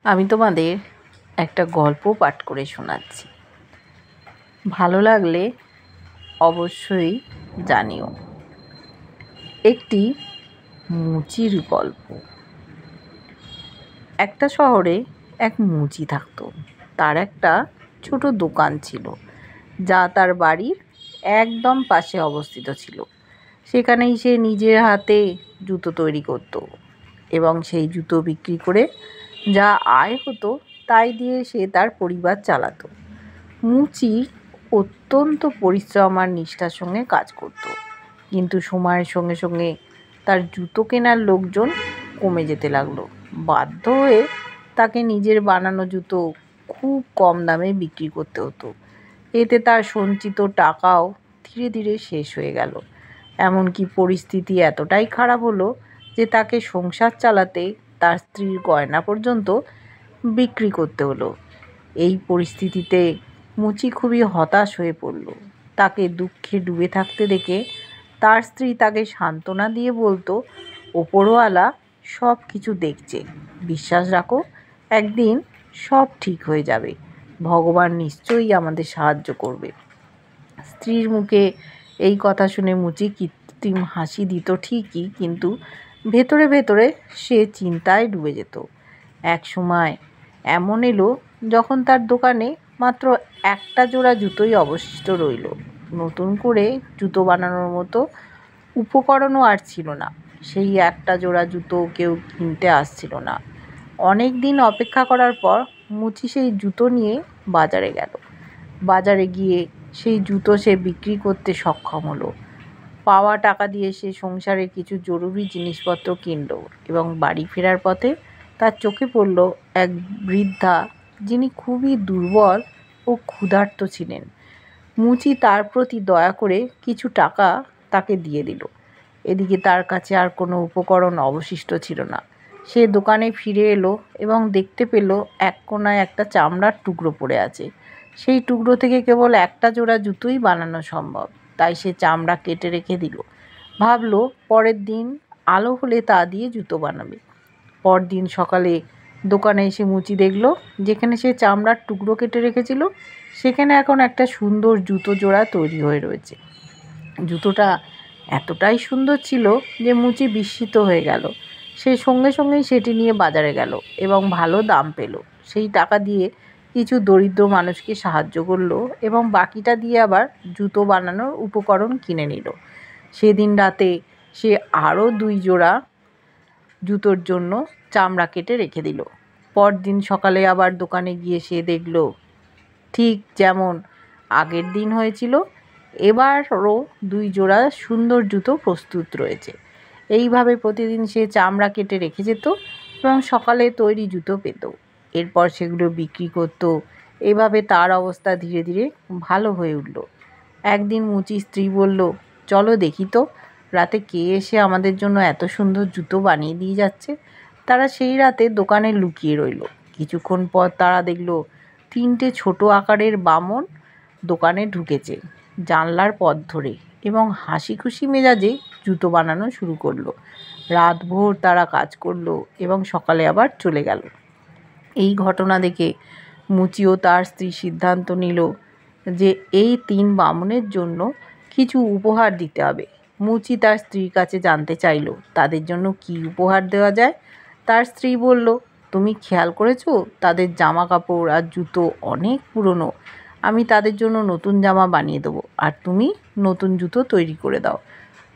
আমি তোমাদের একটা গল্প পাঠ করে শোনাচ্ছি। ভালো লাগলে অবশ্যই জানিও। একটি মুচির গল্প। একটা শহরে এক মুচি থাকতো। তার একটা ছোট দোকান ছিল, যা তার বাড়ির একদম পাশে অবস্থিত ছিল। সেখানেই সে নিজের হাতে জুতো তৈরি করত এবং সেই জুতো বিক্রি করে যা আয় হতো তাই দিয়ে সে তার পরিবার চালাতো। মুচি অত্যন্ত পরিশ্রম আর নিষ্ঠার সঙ্গে কাজ করত, কিন্তু সময়ের সঙ্গে সঙ্গে তার জুতো কেনার লোকজন কমে যেতে লাগলো। বাধ্য হয়ে তাকে নিজের বানানো জুতো খুব কম দামে বিক্রি করতে হতো। এতে তার সঞ্চিত টাকাও ধীরে ধীরে শেষ হয়ে গেল। এমনকি পরিস্থিতি এতটাই খারাপ হলো যে তাকে সংসার চালাতে তার স্ত্রীর গয়না পর্যন্ত বিক্রি করতে হলো। এই পরিস্থিতিতে মুচি খুবই হতাশ হয়ে পড়ল। তাকে দুঃখে ডুবে থাকতে দেখে তার স্ত্রী তাকে সান্ত্বনা দিয়ে বলতো, ওপরওয়ালা সব কিছু দেখছে, বিশ্বাস রাখো, একদিন সব ঠিক হয়ে যাবে, ভগবান নিশ্চয়ই আমাদের সাহায্য করবে। স্ত্রীর মুখে এই কথা শুনে মুচি কৃত্রিম হাসি দিত ঠিকই, কিন্তু ভেতরে ভেতরে সে চিন্তায় ডুবে যেত। এক সময় এমন এলো যখন তার দোকানে মাত্র একটা জোড়া জুতোই অবশিষ্ট রইল। নতুন করে জুতো বানানোর মতো উপকরণও আর ছিল না। সেই একটা জোড়া জুতো কেউ কিনতে আসছিল না। অনেক দিন অপেক্ষা করার পর মুচি সেই জুতো নিয়ে বাজারে গেল। বাজারে গিয়ে সেই জুতো সে বিক্রি করতে সক্ষম হলো। পাওয়া টাকা দিয়ে সে সংসারে কিছু জরুরি জিনিসপত্র কিনল এবং বাড়ি ফেরার পথে তার চোখে পড়ল এক বৃদ্ধা, যিনি খুবই দুর্বল ও ক্ষুধার্ত ছিলেন। মুচি তার প্রতি দয়া করে কিছু টাকা তাকে দিয়ে দিল। এদিকে তার কাছে আর কোনো উপকরণ অবশিষ্ট ছিল না। সে দোকানে ফিরে এলো এবং দেখতে পেল এক কোণায় একটা চামড়ার টুকরো পড়ে আছে। সেই টুকরো থেকে কেবল একটা জোড়া জুতোই বানানো সম্ভব, তাই সে চামড়া কেটে রেখে দিল। ভাবলো পরের দিন আলো হলে তা দিয়ে জুতো বানাবে। পরদিন সকালে দোকানে এসে মুচি দেখলো যেখানে সে চামড়ার টুকরো কেটে রেখেছিল সেখানে এখন একটা সুন্দর জুতো জোড়া তৈরি হয়ে রয়েছে। জুতোটা এতটাই সুন্দর ছিল যে মুচি বিস্মিত হয়ে গেল। সে সঙ্গে সঙ্গেই সেটি নিয়ে বাজারে গেল এবং ভালো দাম পেল। সেই টাকা দিয়ে কিছু দরিদ্র মানুষকে সাহায্য করলো এবং বাকিটা দিয়ে আবার জুতো বানানোর উপকরণ কিনে নিল। সেদিন রাতে সে আরও 2 জোড়া জুতোর জন্য চামড়া কেটে রেখে দিল। পরদিন সকালে আবার দোকানে গিয়ে সে দেখল ঠিক যেমন আগের দিন হয়েছিল, এবারও 2 জোড়া সুন্দর জুতো প্রস্তুত রয়েছে। এইভাবে প্রতিদিন সে চামড়া কেটে রেখে যেত এবং সকালে তৈরি জুতো পেত। এরপর সেগুলো বিক্রি করত। এভাবে তার অবস্থা ধীরে ধীরে ভালো হয়ে উঠল। একদিন মুচির স্ত্রী বলল, চলো দেখি তো রাতে কে এসে আমাদের জন্য এত সুন্দর জুতো বানিয়ে দিয়ে যাচ্ছে। তারা সেই রাতে দোকানে লুকিয়ে রইল। কিছুক্ষণ পর তারা দেখল 3টে ছোট আকারের বামন দোকানে ঢুকেছে জানলার পথ ধরে এবং হাসি খুশি মেজাজে জুতো বানানো শুরু করলো। রাতভর তারা কাজ করলো এবং সকালে আবার চলে গেল। এই ঘটনা দেখে মুচি ও তার স্ত্রী সিদ্ধান্ত নিল যে এই 3 বামনের জন্য কিছু উপহার দিতে হবে। মুচি তার স্ত্রীর কাছে জানতে চাইল তাদের জন্য কি উপহার দেওয়া যায়। তার স্ত্রী বলল, তুমি খেয়াল করেছো তাদের জামা কাপড় আর জুতো অনেক পুরনো। আমি তাদের জন্য নতুন জামা বানিয়ে দেবো আর তুমি নতুন জুতো তৈরি করে দাও।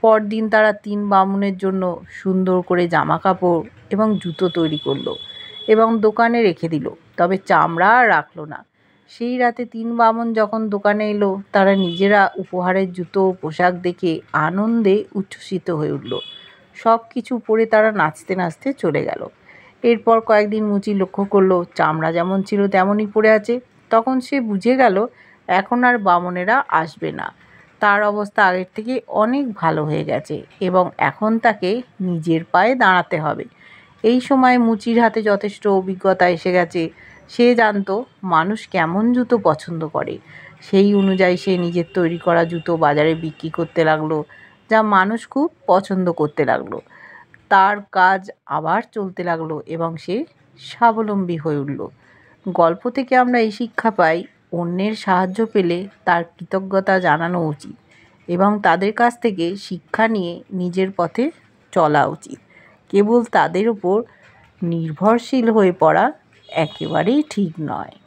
পরদিন তারা 3 বামনের জন্য সুন্দর করে জামা কাপড় এবং জুতো তৈরি করলো এবং দোকানে রেখে দিল, তবে চামড়া আর রাখলো না। সেই রাতে 3 বামন যখন দোকানে এলো তারা নিজেরা উপহারের জুতো ও পোশাক দেখে আনন্দে উচ্ছ্বসিত হয়ে উঠল। সব কিছু পরে তারা নাচতে নাচতে চলে গেল। এরপর কয়েকদিন মুচি লক্ষ্য করলো চামড়া যেমন ছিল তেমনই পড়ে আছে। তখন সে বুঝে গেল এখন আর বামনেরা আসবে না। তার অবস্থা আগের থেকে অনেক ভালো হয়ে গেছে এবং এখন তাকে নিজের পায়ে দাঁড়াতে হবে। এই সময় মুচির হাতে যথেষ্ট অভিজ্ঞতা এসে গেছে। সে জানতো মানুষ কেমন জুতো পছন্দ করে। সেই অনুযায়ী সে নিজের তৈরি করা জুতো বাজারে বিক্রি করতে লাগলো, যা মানুষ খুব পছন্দ করতে লাগলো। তার কাজ আবার চলতে লাগলো এবং সে স্বাবলম্বী হয়ে উঠল। গল্প থেকে আমরা এই শিক্ষা পাই, অন্যের সাহায্য পেলে তার কৃতজ্ঞতা জানানো উচিত এবং তাদের কাছ থেকে শিক্ষা নিয়ে নিজের পথে চলা উচিত। কেবল তাদের উপর নির্ভরশীল হয়ে পড়া একেবারেই ঠিক নয়।